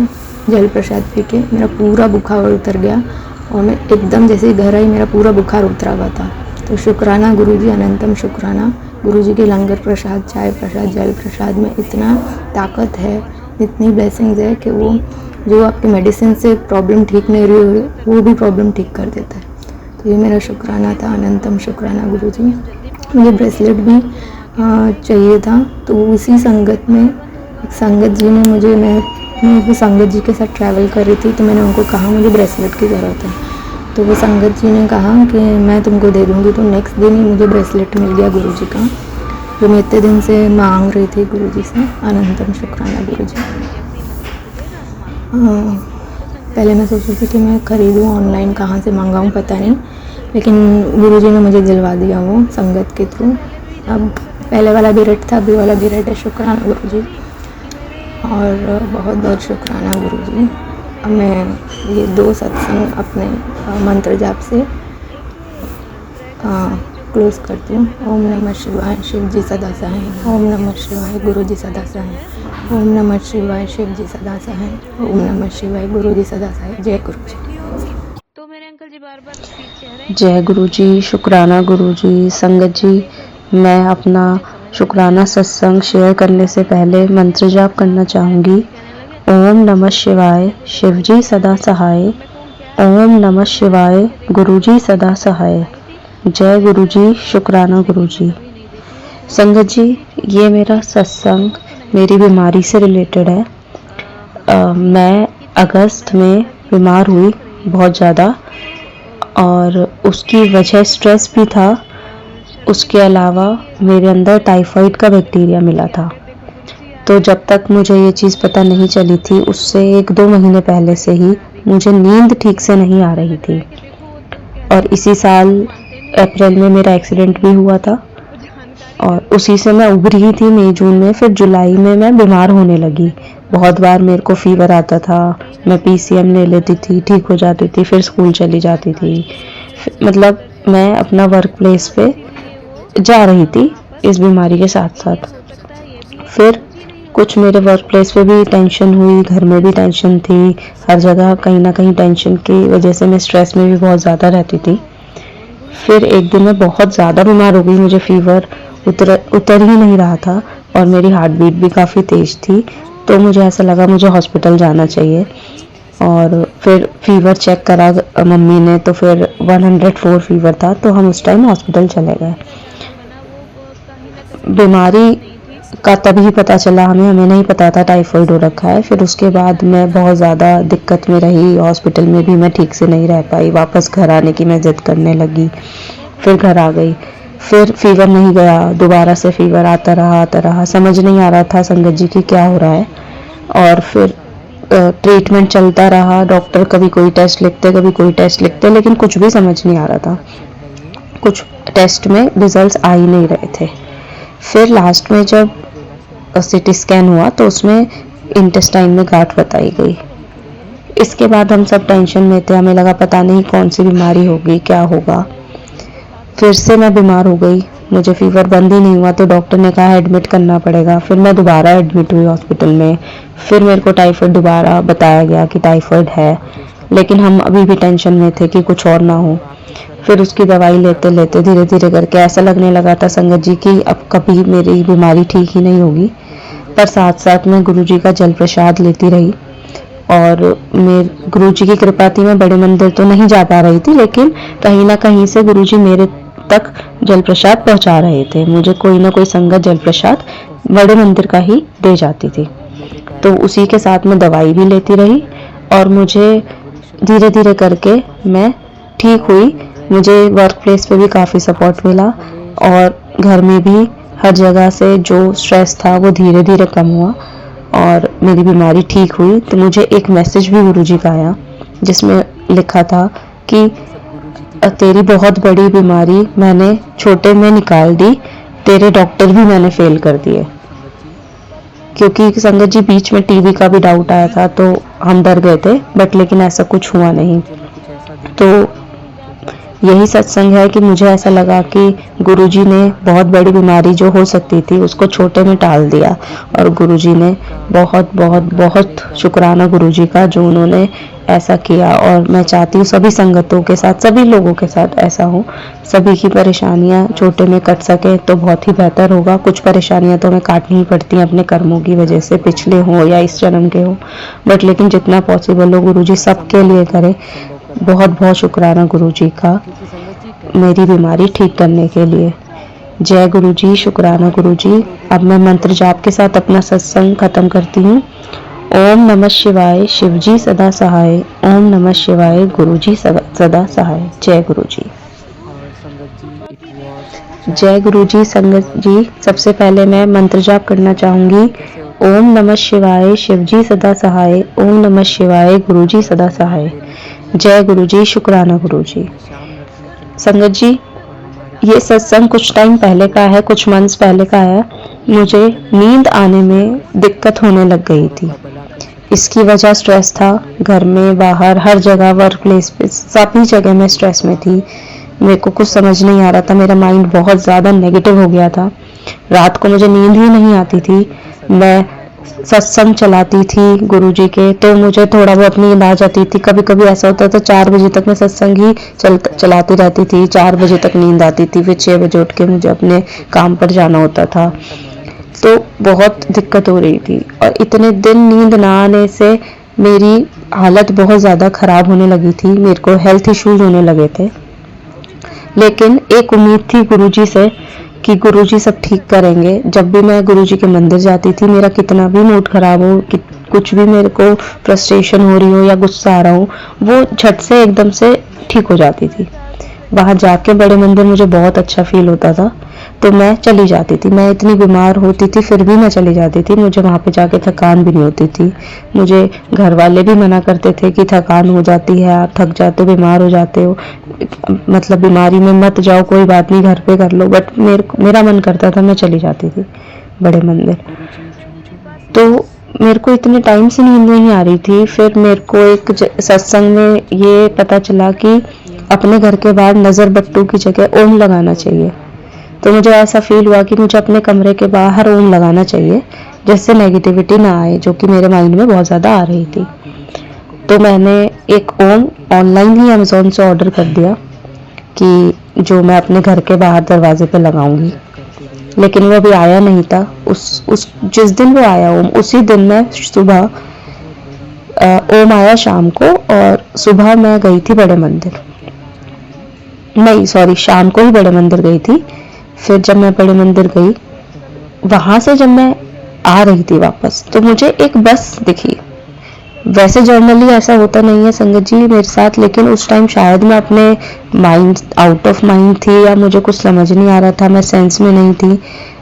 जल प्रसाद पी के मेरा पूरा बुखार उतर गया। और मैं एकदम जैसे घर आई मेरा पूरा बुखार उतरा हुआ था। तो शुक्राना गुरुजी, अनंतम शुक्राना गुरुजी के लंगर प्रसाद, चाय प्रसाद, जल प्रसाद में इतना ताकत है, इतनी ब्लेसिंग्स है कि वो जो आपकी मेडिसिन से प्रॉब्लम ठीक नहीं रही हो वो भी प्रॉब्लम ठीक कर देता है। तो ये मेरा शुक्राना था, अनंतम शुक्राना गुरुजी। मुझे ब्रेसलेट भी चाहिए था, तो उसी संगत में एक संगत जी ने मुझे, मैं संगत जी के साथ ट्रैवल कर रही थी, तो मैंने उनको कहा मुझे ब्रेसलेट की ज़रूरत है। तो वो संगत जी ने कहा कि मैं तुमको दे दूँगी। तो नेक्स्ट दिन ही मुझे ब्रेसलेट मिल गया गुरु जी का, जो मैं इतने दिन से मांग रही थी गुरु जी से। अनंतम शुक्राना गुरु जी। पहले मैं सोच रही थी कि मैं ख़रीदूँ ऑनलाइन, कहाँ से मंगाऊँ पता नहीं, लेकिन गुरु जी ने मुझे दिलवा दिया वो संगत के थ्रू। अब पहले वाला भी रेट था, अभी वाला भी रेट है। शुक्राना गुरु जी, और बहुत बहुत शुक्राना गुरु जी। अब मैं ये 2 सत्संग अपने मंत्र जाप से क्लोज करती हूँ। ओम नमः शिवाय, शिव जी सदा सहाय। ओम नमः शिवाय, गुरु जी सदा सहाय। ओम नमः शिवाय, शिव जी सदा सहाय। ओम नमः शिवाय, गुरु जी सदा सहाय। जय गुरु जी। तो मेरे अंकल जी बार बार रिपीट कह रहे हैं जय गुरु जी, शुक्राना गुरु जी। संगत जी, मैं अपना शुक्राना सत्संग शेयर करने से पहले मंत्र जाप करना चाहूँगी। ओम नमः शिवाय, शिव जी सदा सहाय। ओम नमः शिवाय, गुरु जी सदा सहाय। जय गुरु जी, शुक्राना गुरु जी। संगत जी, ये मेरा सत्संग मेरी बीमारी से रिलेटेड है। मैं अगस्त में बीमार हुई बहुत ज़्यादा, और उसकी वजह स्ट्रेस भी था। उसके अलावा मेरे अंदर टाइफाइड का बैक्टीरिया मिला था। तो जब तक मुझे ये चीज़ पता नहीं चली थी, उससे 1-2 महीने पहले से ही मुझे नींद ठीक से नहीं आ रही थी। और इसी साल अप्रैल में मेरा एक्सीडेंट भी हुआ था, और उसी से मैं उभरी ही थी मई जून में। फिर जुलाई में मैं बीमार होने लगी। बहुत बार मेरे को फीवर आता था, मैं PCM ले लेती थी, ठीक हो जाती थी, फिर स्कूल चली जाती थी। मतलब मैं अपना वर्क प्लेस पे जा रही थी इस बीमारी के साथ साथ। फिर कुछ मेरे वर्क प्लेस पे भी टेंशन हुई, घर में भी टेंशन थी, हर जगह कहीं ना कहीं टेंशन की वजह से मैं स्ट्रेस में भी बहुत ज़्यादा रहती थी। फिर एक दिन मैं बहुत ज़्यादा बीमार हो गई, मुझे फीवर उतर ही नहीं रहा था, और मेरी हार्ट बीट भी काफ़ी तेज़ थी। तो मुझे ऐसा लगा मुझे हॉस्पिटल जाना चाहिए, और फिर फीवर चेक करा मम्मी ने, तो फिर 104 फीवर था। तो हम उस टाइम हॉस्पिटल चले गए। बीमारी का तभी पता चला हमें नहीं पता था टाइफाइड हो रखा है। फिर उसके बाद मैं बहुत ज़्यादा दिक्कत में रही, हॉस्पिटल में भी मैं ठीक से नहीं रह पाई। वापस घर आने की मैं जिद करने लगी, फिर घर आ गई। फिर फीवर नहीं गया, दोबारा से फीवर आता रहा, समझ नहीं आ रहा था संगत जी की क्या हो रहा है। और फिर ट्रीटमेंट चलता रहा, डॉक्टर कभी कोई टेस्ट लिखते, कभी कोई टेस्ट लिखते, लेकिन कुछ भी समझ नहीं आ रहा था। कुछ टेस्ट में रिजल्ट्स आ ही नहीं रहे थे। फिर लास्ट में जब CT स्कैन हुआ तो उसमें इंटेस्टाइन में गांठ बताई गई। इसके बाद हम सब टेंशन में थे, हमें लगा पता नहीं कौन सी बीमारी होगी, क्या होगा। फिर से मैं बीमार हो गई, मुझे फीवर बंद ही नहीं हुआ, तो डॉक्टर ने कहा एडमिट करना पड़ेगा। फिर मैं दोबारा एडमिट हुई हॉस्पिटल में। फिर मेरे को टाइफाइड दोबारा बताया गया कि टाइफाइड है, लेकिन हम अभी भी टेंशन में थे कि कुछ और ना हो। फिर उसकी दवाई लेते लेते धीरे धीरे करके ऐसा लगने लगा था संगत जी कि अब कभी मेरी बीमारी ठीक ही नहीं होगी। पर साथ साथ मैं गुरु जी का जल प्रसाद लेती रही, और मेरे गुरु जी की कृपा थी, मैं बड़े मंदिर तो नहीं जा पा रही थी, लेकिन कहीं ना कहीं से गुरु जी मेरे तक जल प्रसाद पहुंचा रहे थे। मुझे कोई ना कोई संगत जल प्रसाद बड़े मंदिर का ही दे जाती थी। तो उसी के साथ मैं दवाई भी लेती रही, और मुझे धीरे धीरे करके मैं ठीक हुई। मुझे वर्क प्लेस पे भी काफ़ी सपोर्ट मिला, और घर में भी हर जगह से जो स्ट्रेस था वो धीरे धीरे कम हुआ, और मेरी बीमारी ठीक हुई। तो मुझे एक मैसेज भी गुरुजी का आया, जिसमें लिखा था कि तेरी बहुत बड़ी बीमारी मैंने छोटे में निकाल दी, तेरे डॉक्टर भी मैंने फेल कर दिए। क्योंकि संगत जी बीच में टीबी का भी डाउट आया था, तो हम डर गए थे, बट लेकिन ऐसा कुछ हुआ नहीं। तो यही सत्संग है कि मुझे ऐसा लगा कि गुरुजी ने बहुत बड़ी बीमारी जो हो सकती थी उसको छोटे में टाल दिया, और गुरुजी ने बहुत बहुत बहुत शुक्राना गुरुजी का जो उन्होंने ऐसा किया। और मैं चाहती हूँ सभी संगतों के साथ, सभी लोगों के साथ ऐसा हो, सभी की परेशानियाँ छोटे में कट सके तो बहुत ही बेहतर होगा। कुछ परेशानियाँ तो हमें काटनी ही पड़ती हैं अपने कर्मों की वजह से, पिछले हो या इस जन्म के हो, बट लेकिन जितना पॉसिबल हो गुरुजी सबके लिए करे। बहुत बहुत शुक्राना गुरुजी का मेरी बीमारी ठीक करने के लिए। जय गुरुजी, शुक्राना गुरुजी। अब मैं मंत्र जाप के साथ अपना सत्संग खत्म करती हूँ। ओम नमः शिवाय, शिवजी सदा सहाय। ओम नमः शिवाय, गुरुजी सदा सहाय। जय गुरुजी। जय गुरुजी। संगत जी, सबसे पहले मैं मंत्र जाप करना चाहूंगी। ओम नमः शिवाय, शिवजी सदा सहाय। ओम नमः शिवाय, गुरुजी सदा सहाय। जय गुरुजी, शुक्राना गुरुजी। संगत जी, ये सत्संग कुछ टाइम पहले का है, कुछ मंथ्स पहले का है। मुझे नींद आने में दिक्कत होने लग गई थी। इसकी वजह स्ट्रेस था, घर में बाहर हर जगह, वर्क प्लेस पे सभी जगह मैं स्ट्रेस में थी। मेरे को कुछ समझ नहीं आ रहा था, मेरा माइंड बहुत ज़्यादा नेगेटिव हो गया था। रात को मुझे नींद ही नहीं आती थी। मैं सत्संग चलाती थी गुरुजी के, तो मुझे थोड़ा बहुत नींद आ जाती थी। कभी कभी ऐसा होता था 4 बजे तक मैं सत्संग ही चलाती रहती थी, 4 बजे तक नींद आती थी, फिर 6 बजे उठ के मुझे अपने काम पर जाना होता था। तो बहुत दिक्कत हो रही थी और इतने दिन नींद ना आने से मेरी हालत बहुत ज़्यादा ख़राब होने लगी थी। मेरे को हेल्थ इश्यूज होने लगे थे, लेकिन एक उम्मीद थी गुरुजी से कि गुरुजी सब ठीक करेंगे। जब भी मैं गुरुजी के मंदिर जाती थी, मेरा कितना भी मूड ख़राब हो, कुछ भी मेरे को फ्रस्ट्रेशन हो रही हो या गुस्सा आ रहा हो, वो झट से एकदम से ठीक हो जाती थी। वहाँ जाके बड़े मंदिर मुझे बहुत अच्छा फील होता था, तो मैं चली जाती थी। मैं इतनी बीमार होती थी फिर भी मैं चली जाती थी। मुझे वहाँ पे जाके थकान भी नहीं होती थी। मुझे घर वाले भी मना करते थे कि थकान हो जाती है, आप थक जाते हो, बीमार हो जाते हो, मतलब बीमारी में मत जाओ, कोई बात नहीं घर पे कर लो। बट मेरा मन करता था, मैं चली जाती थी बड़े मंदिर। तो मेरे को इतने टाइम से नींद नहीं आ रही थी। फिर मेरे को एक सत्संग में ये पता चला कि अपने घर के बाहर नज़र बट्टू की जगह ओम लगाना चाहिए। तो मुझे ऐसा फील हुआ कि मुझे अपने कमरे के बाहर ओम लगाना चाहिए, जिससे नेगेटिविटी ना आए, जो कि मेरे माइंड में बहुत ज़्यादा आ रही थी। तो मैंने एक ओम ऑनलाइन ही अमेज़ॉन से ऑर्डर कर दिया कि जो मैं अपने घर के बाहर दरवाजे पे लगाऊंगी, लेकिन वो अभी आया नहीं था। उस जिस दिन वो आया ओम, उसी दिन मैं सुबह ओम आया शाम को, और सुबह मैं गई थी बड़े मंदिर, नहीं सॉरी शाम को ही बड़े मंदिर गई थी। फिर जब मैं बड़े मंदिर गई, वहां से जब मैं आ रही थी वापस, तो मुझे एक बस दिखी। वैसे जर्नली ऐसा होता नहीं है संगत जी मेरे साथ, लेकिन उस टाइम शायद मैं अपने माइंड आउट ऑफ माइंड थी या मुझे कुछ समझ नहीं आ रहा था, मैं सेंस में नहीं थी।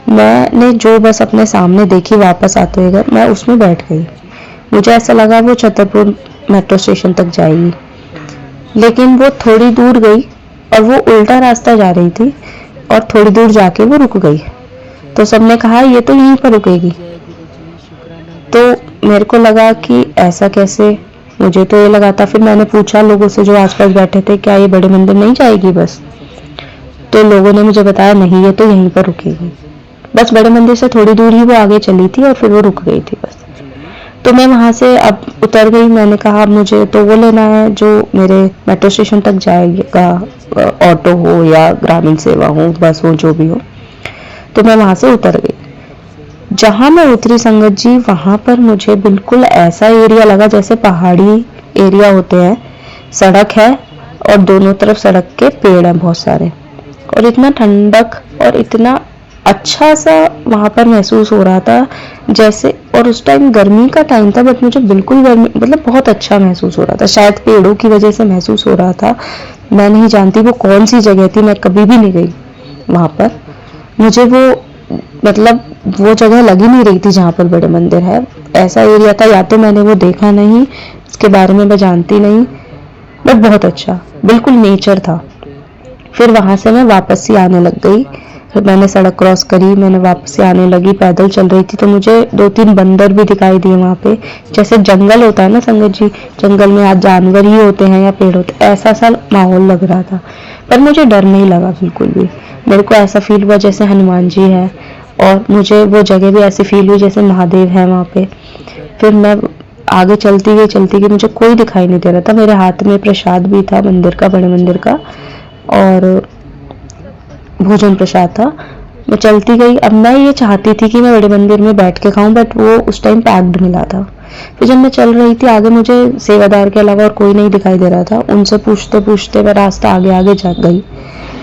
मैंने जो बस अपने सामने देखी वापस आते हुए घर, मैं उसमें बैठ गई। मुझे ऐसा लगा वो छतरपुर मेट्रो स्टेशन तक जाएगी, लेकिन वो थोड़ी दूर गई और वो उल्टा रास्ता जा रही थी, और थोड़ी दूर जाके वो रुक गई। तो सबने कहा ये तो यहीं पर रुकेगी। तो मेरे को लगा कि ऐसा कैसे, मुझे तो ये लगा था। फिर मैंने पूछा लोगों से जो आसपास बैठे थे, क्या ये बड़े मंदिर नहीं जाएगी बस? तो लोगों ने मुझे बताया नहीं, ये तो यहीं पर रुकेगी। बस बड़े मंदिर से थोड़ी दूर ही वो आगे चली थी और फिर वो रुक गई थी बस। तो मैं वहाँ से अब उतर गई। मैंने कहा अब मुझे तो वो लेना है जो मेरे मेट्रो स्टेशन तक जाएगा, ऑटो हो या ग्रामीण सेवा हो, बस हो, जो भी हो। तो मैं वहाँ से उतर गई। जहाँ मैं उतरी संगत जी, वहाँ पर मुझे बिल्कुल ऐसा एरिया लगा जैसे पहाड़ी एरिया होते हैं। सड़क है और दोनों तरफ सड़क के पेड़ हैं बहुत सारे, और इतना ठंडक और इतना अच्छा सा वहाँ पर महसूस हो रहा था जैसे, और उस टाइम गर्मी का टाइम था, बट मुझे बिल्कुल गर्मी मतलब बहुत अच्छा महसूस हो रहा था। शायद पेड़ों की वजह से महसूस हो रहा था, मैं नहीं जानती वो कौन सी जगह थी, मैं कभी भी नहीं गई वहाँ पर। मुझे वो मतलब वो जगह लग ही नहीं रही थी जहाँ पर बड़े मंदिर है। ऐसा एरिया था, या तो मैंने वो देखा नहीं, इसके बारे में मैं जानती नहीं, बट बहुत अच्छा बिल्कुल नेचर था। फिर वहाँ से मैं वापस से आने लग गई। फिर मैंने सड़क क्रॉस करी, मैंने वापस से आने लगी, पैदल चल रही थी। तो मुझे 2-3 बंदर भी दिखाई दिए वहाँ पे। जैसे जंगल होता है ना संगत जी, जंगल में आज जानवर ही होते हैं या पेड़ होते हैं, ऐसा सा माहौल लग रहा था। पर मुझे डर नहीं लगा बिल्कुल भी। मेरे को ऐसा फील हुआ जैसे हनुमान जी है, और मुझे वो जगह भी ऐसी फील हुई जैसे महादेव है वहाँ पे। फिर मैं आगे चलती गई, मुझे कोई दिखाई नहीं दे रहा था। मेरे हाथ में प्रसाद भी था मंदिर का, बड़े मंदिर का, और भोजन प्रसाद था। मैं चलती गई। अब मैं ये चाहती थी कि मैं बड़े मंदिर में बैठ के खाऊं, बट वो उस टाइम पैक्ड मिला था। फिर जब मैं चल रही थी आगे, मुझे सेवादार के अलावा और कोई नहीं दिखाई दे रहा था। उनसे पूछते पूछते मैं रास्ता आगे आगे जा गई।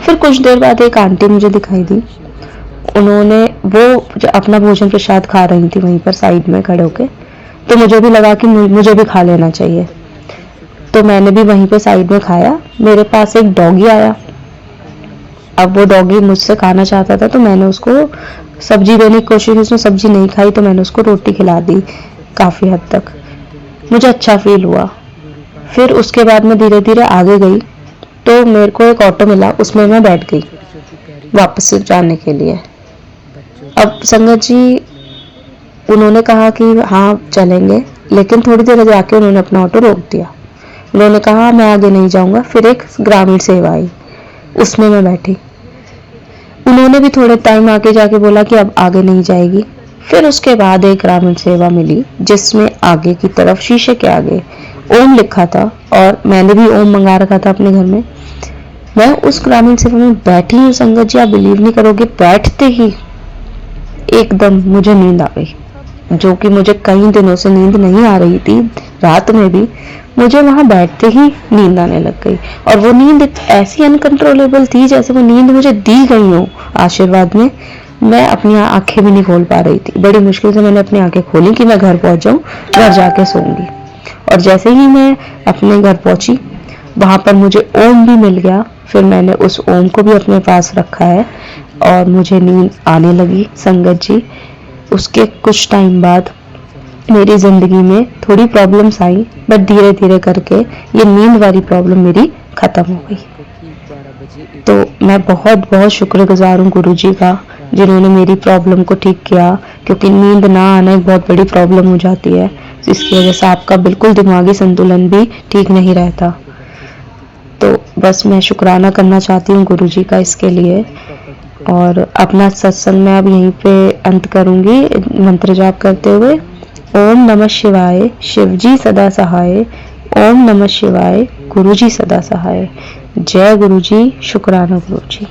फिर कुछ देर बाद एक आंटी मुझे दिखाई दी। उन्होंने वो अपना भोजन प्रसाद खा रही थी वहीं पर साइड में खड़े होके। तो मुझे भी लगा कि मुझे भी खा लेना चाहिए, तो मैंने भी वहीं पे साइड में खाया। मेरे पास एक डॉगी आया। अब वो डॉगी मुझसे खाना चाहता था, तो मैंने उसको सब्जी देने की कोशिश की। उसने सब्जी नहीं खाई, तो मैंने उसको रोटी खिला दी काफ़ी हद तक। मुझे अच्छा फील हुआ। फिर उसके बाद मैं धीरे धीरे आगे गई, तो मेरे को एक ऑटो मिला, उसमें मैं बैठ गई वापस जाने के लिए। अब संगत जी उन्होंने कहा कि हाँ चलेंगे, लेकिन थोड़ी देर जाके उन्होंने अपना ऑटो रोक दिया। उन्होंने कहा मैं आगे नहीं जाऊंगा। फिर एक ग्रामीण सेवा आई, उसमें मैं बैठी। उन्होंने भी थोड़े टाइम आके जाके बोला कि अब आगे नहीं जाएगी। फिर उसके बाद एक ग्रामीण सेवा मिली जिसमें आगे की तरफ शीशे के आगे ओम लिखा था और मैंने भी ओम मंगा रखा था अपने घर में। मैं उस ग्रामीण सेवा में बैठी हूँ संगत जी, आप बिलीव नहीं करोगे, बैठते ही एकदम मुझे नींद आ गई, जो कि मुझे कई दिनों से नींद नहीं आ रही थी। रात में भी मुझे वहां बैठते ही नींद आने लग गई और वो नींद ऐसी अनकंट्रोलेबल थी जैसे वो नींद मुझे दी गई हो आशीर्वाद में। मैं अपनी आंखें भी नहीं खोल पा रही थी, बड़ी मुश्किल से मैंने अपनी आंखें खोली कि मैं घर पहुंच जाऊं, घर जाके सोऊंगी। और जैसे ही मैं अपने घर पहुंची वहां पर मुझे ओम भी मिल गया। फिर मैंने उस ओम को भी अपने पास रखा है और मुझे नींद आने लगी संगत जी। उसके कुछ टाइम बाद मेरी ज़िंदगी में थोड़ी प्रॉब्लम्स आई, बट धीरे धीरे करके ये नींद वाली प्रॉब्लम मेरी ख़त्म हो गई। तो मैं बहुत बहुत शुक्रगुजार हूँ गुरुजी का, जिन्होंने मेरी प्रॉब्लम को ठीक किया, क्योंकि नींद ना आना एक बहुत बड़ी प्रॉब्लम हो जाती है, जिसकी वजह से आपका बिल्कुल दिमागी संतुलन भी ठीक नहीं रहता। तो बस मैं शुक्राना करना चाहती हूँ गुरुजी का इसके लिए। और अपना सत्संग मैं अब यहीं पे अंत करूँगी मंत्र जाप करते हुए। ओम नमः शिवाय, शिवजी सदा सहाय। ओम नमः शिवाय, गुरुजी सदा सहाय। जय गुरुजी, शुक्राना गुरुजी।